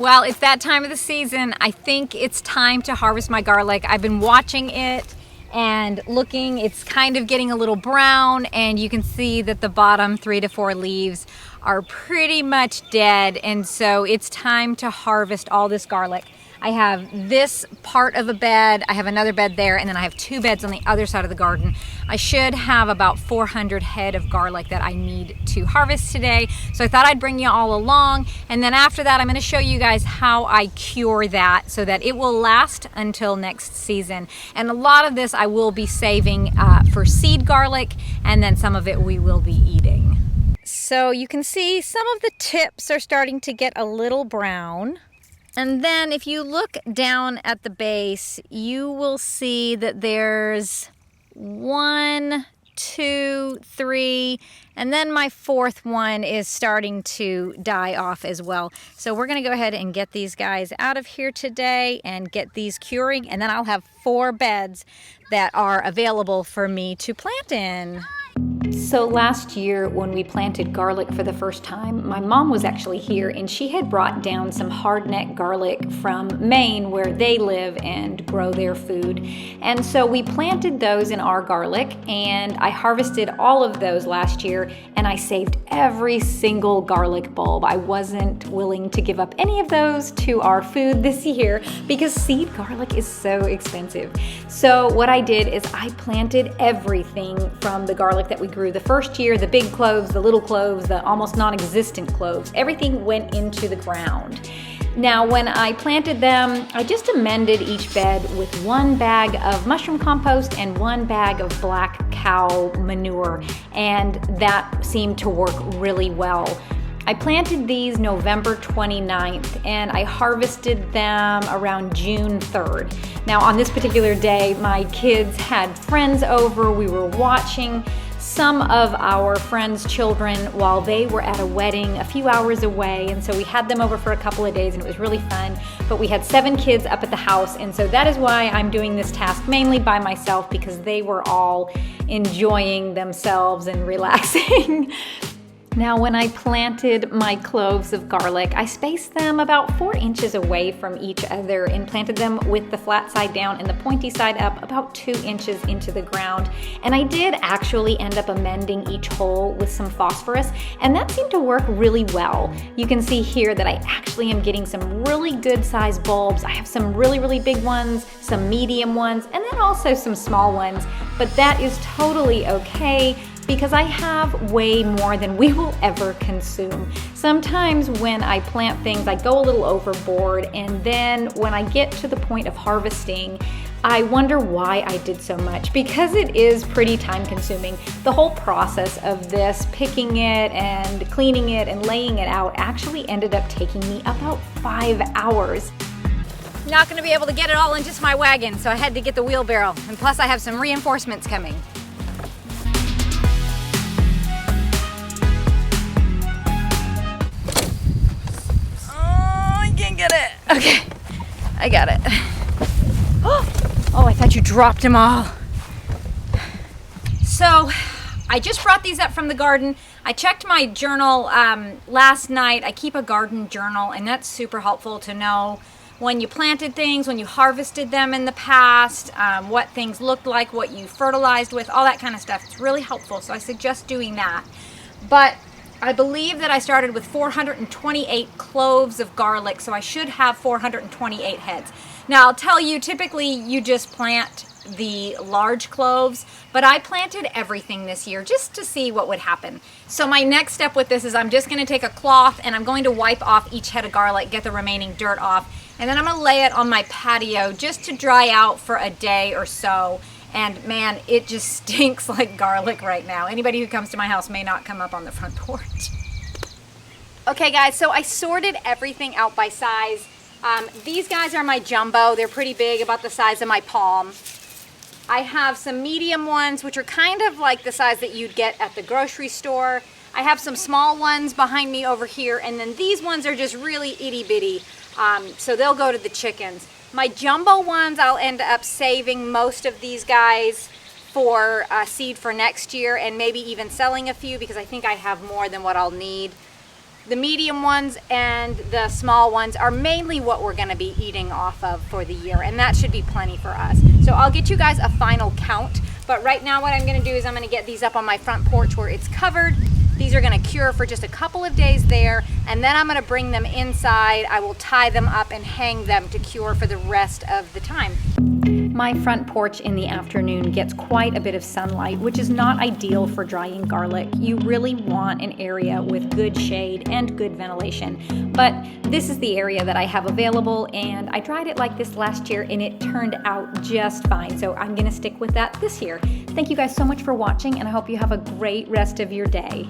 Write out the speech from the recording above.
Well, it's that time of the season. I think it's time to harvest my garlic. I've been watching it and looking. It's kind of getting a little brown, and you can see that the bottom 3 to 4 leaves are pretty much dead, and so it's time to harvest all this garlic. I have this part of a bed, I have another bed there, and then I have 2 beds on the other side of the garden. I should have about 400 head of garlic that I need to harvest today. So I thought I'd bring you all along, and then after that I'm going to show you guys how I cure that so that it will last until next season. And a lot of this I will be saving for seed garlic, and then some of it we will be eating. So you can see some of the tips are starting to get a little brown. And then if you look down at the base, you will see that there's 1, 2, 3, and then my 4th one is starting to die off as well. So we're gonna go ahead and get these guys out of here today and get these curing, and then I'll have 4 beds that are available for me to plant in. So last year when we planted garlic for the first time, my mom was actually here, and she had brought down some hardneck garlic from Maine where they live and grow their food. And so we planted those in our garlic, and I harvested all of those last year, and I saved every single garlic bulb. I wasn't willing to give up any of those to our food this year because seed garlic is so expensive. So what I did is I planted everything from the garlic that we grew the first year, the big cloves, the little cloves, the almost non-existent cloves. Everything went into the ground. Now, when I planted them, I just amended each bed with 1 bag of mushroom compost and 1 bag of black cow manure, and that seemed to work really well. I planted these November 29th, and I harvested them around June 3rd. Now, on this particular day, my kids had friends over. We were watching some of our friends' children while they were at a wedding a few hours away, and so we had them over for a couple of days, and it was really fun. But we had 7 kids up at the house, and so that is why I'm doing this task mainly by myself, because they were all enjoying themselves and relaxing. Now, when I planted my cloves of garlic, I spaced them about 4 inches away from each other and planted them with the flat side down and the pointy side up about 2 inches into the ground. And I did actually end up amending each hole with some phosphorus, and that seemed to work really well. You can see here that I actually am getting some really good sized bulbs. I have some really, really big ones, some medium ones, and then also some small ones, but that is totally okay, because I have way more than we will ever consume. Sometimes when I plant things, I go a little overboard, and then when I get to the point of harvesting, I wonder why I did so much, because it is pretty time consuming. The whole process of this, picking it and cleaning it and laying it out, actually ended up taking me about 5 hours. Not gonna be able to get it all in just my wagon, so I had to get the wheelbarrow, and plus I have some reinforcements coming. Okay, I got it. Oh, I thought you dropped them all. So, I just brought these up from the garden. I checked my journal last night. I keep a garden journal, and that's super helpful to know when you planted things, when you harvested them in the past, what things looked like, what you fertilized with, all that kind of stuff. It's really helpful, so I suggest doing that. But I believe that I started with 428 cloves of garlic, so I should have 428 heads. Now, I'll tell you, typically you just plant the large cloves, but I planted everything this year just to see what would happen. So my next step with this is I'm just going to take a cloth and I'm going to wipe off each head of garlic, get the remaining dirt off, and then I'm going to lay it on my patio just to dry out for a day or so. And man, it just stinks like garlic right now. Anybody who comes to my house may not come up on the front porch. Okay guys, so I sorted everything out by size. These guys are my jumbo. They're pretty big, about the size of my palm. I have some medium ones, which are kind of like the size that you'd get at the grocery store. I have some small ones behind me over here, and then these ones are just really itty bitty. So they'll go to the chickens. My jumbo ones, I'll end up saving most of these guys for seed for next year, and maybe even selling a few because I think I have more than what I'll need. The medium ones and the small ones are mainly what we're gonna be eating off of for the year, and that should be plenty for us. So I'll get you guys a final count, but right now what I'm gonna do is I'm gonna get these up on my front porch where it's covered. These are gonna cure for just a couple of days there, and then I'm gonna bring them inside. I will tie them up and hang them to cure for the rest of the time. My front porch in the afternoon gets quite a bit of sunlight, which is not ideal for drying garlic. You really want an area with good shade and good ventilation. But this is the area that I have available, and I tried it like this last year and it turned out just fine. So I'm gonna stick with that this year. Thank you guys so much for watching, and I hope you have a great rest of your day.